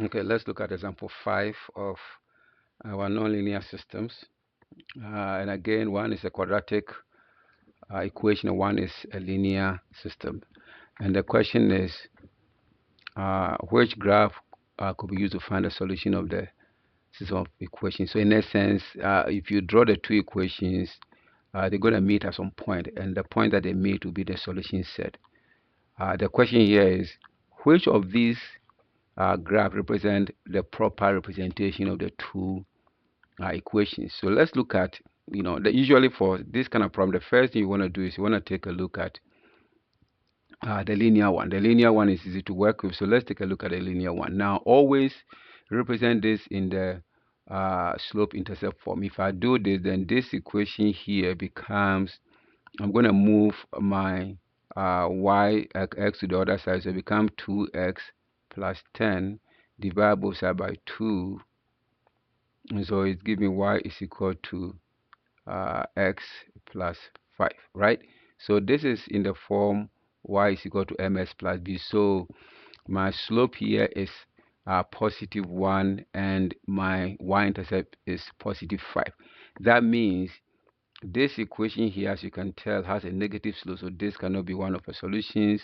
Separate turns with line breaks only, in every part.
Okay, let's look at example 5 of our nonlinear systems. And again, one is a quadratic equation and one is a linear system. And the question is, which graph could be used to find the solution of the system of equations? So in essence, if you draw the two equations, they're going to meet at some point, and the point that they meet will be the solution set. The question here is, which of these graph represent the proper representation of the two equations? So let's look at, usually for this kind of problem, the first thing you want to do is you want to take a look at the linear one. The linear one is easy to work with, so let's take a look at the linear one. Now, always represent this in the slope-intercept form. If I do this, then this equation here becomes, I'm going to move my x to the other side, so it becomes 2x plus 10 divided both sides by 2, and so it's giving y is equal to x plus 5, right? So this is in the form y is equal to ms plus b. So my slope here is positive 1 and my y-intercept is positive 5. That means this equation here, as you can tell, has a negative slope, so this cannot be one of the solutions.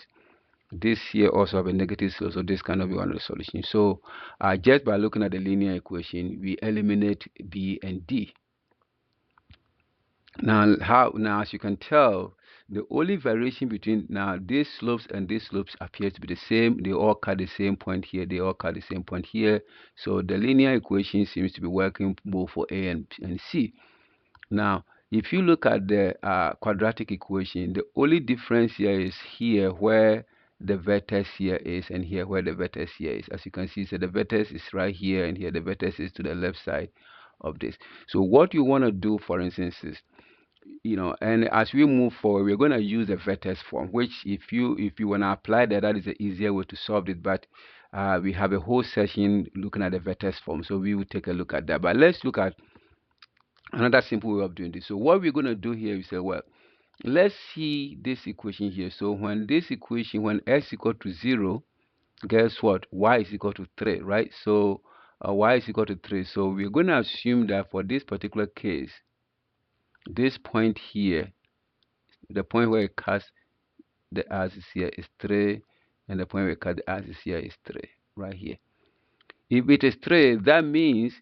This here also have a negative slope, so this cannot be one of the solutions. So just by looking at the linear equation, we eliminate b and d. Now, as you can tell, the only variation between now these slopes and these slopes appears to be the same. They all cut the same point here. They all cut the same point here. So the linear equation seems to be working both for A and C. Now, if you look at the quadratic equation, the only difference here is here where the vertex here is and here where the vertex here is. As you can see, so the vertex is right here and here the vertex is to the left side of this. So what you want to do, for instance, is, and as we move forward, we're going to use the vertex form, which if you want to apply that is the easier way to solve it. But we have a whole session looking at the vertex form, so we will take a look at that. But let's look at another simple way of doing this. So what we're going to do here is say, well, let's see this equation here. So when this equation, when x equal to 0, guess what? Y is equal to 3, right? So y is equal to 3. So we're going to assume that for this particular case, this point here, the point where it cuts the axis here is 3, and the point where it cuts the axis here is 3, right here. If it is 3, that means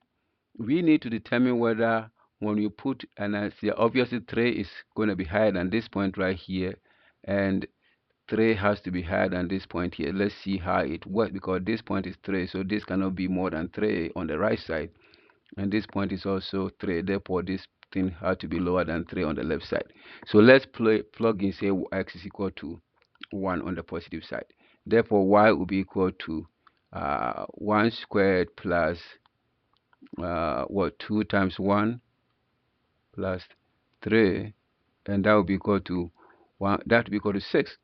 we need to determine whether when we put an axis, obviously 3 is going to be higher than this point right here, and 3 has to be higher than this point here. Let's see how it works, because this point is 3, so this cannot be more than 3 on the right side, and this point is also 3, therefore this thing has to be lower than 3 on the left side. So let's plug in, say x is equal to 1 on the positive side. Therefore y will be equal to 1 squared plus 2 times 1 plus 3, and that will be equal to 1, that will be equal to 6.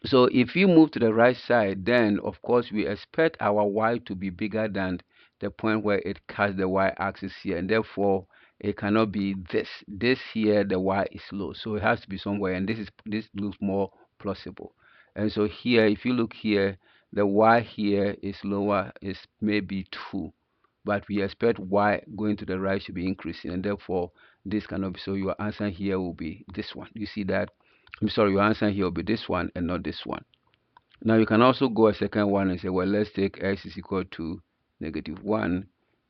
So if you move to the right side, then of course we expect our y to be bigger than the point where it cuts the y-axis here, and therefore it cannot be this here. The y is low, so it has to be somewhere, and this looks more plausible. And so here, if you look here, the y here is lower, is maybe 2, but we expect y going to the right should be increasing, and therefore this cannot be. So your answer here will be this one. You see that? I'm sorry, your answer here will be this one and not this one. Now you can also go a second one and say, well, let's take x is equal to -1,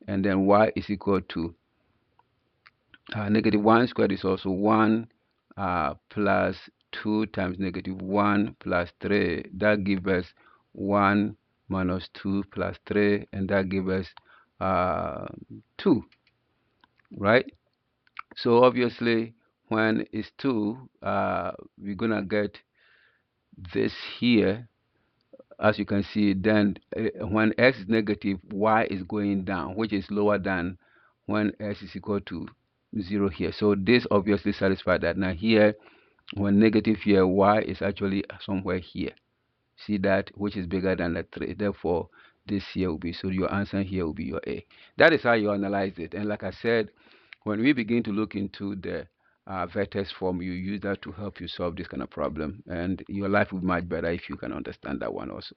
and then y is equal to -1 squared is also 1 plus 2 times -1 plus 3. That gives us 1 minus 2 plus 3, and that gives us 2, right? So obviously when it's 2, we're gonna get this here. As you can see, then when x is negative, y is going down, which is lower than when x is equal to 0 here. So this obviously satisfies that. Now here, when negative here, y is actually somewhere here. See that, which is bigger than the 3. Therefore this here will be, so your answer here will be your A. That is how you analyze it. And like I said, when we begin to look into the vertex form, you use that to help you solve this kind of problem, and your life will be much better if you can understand that one also.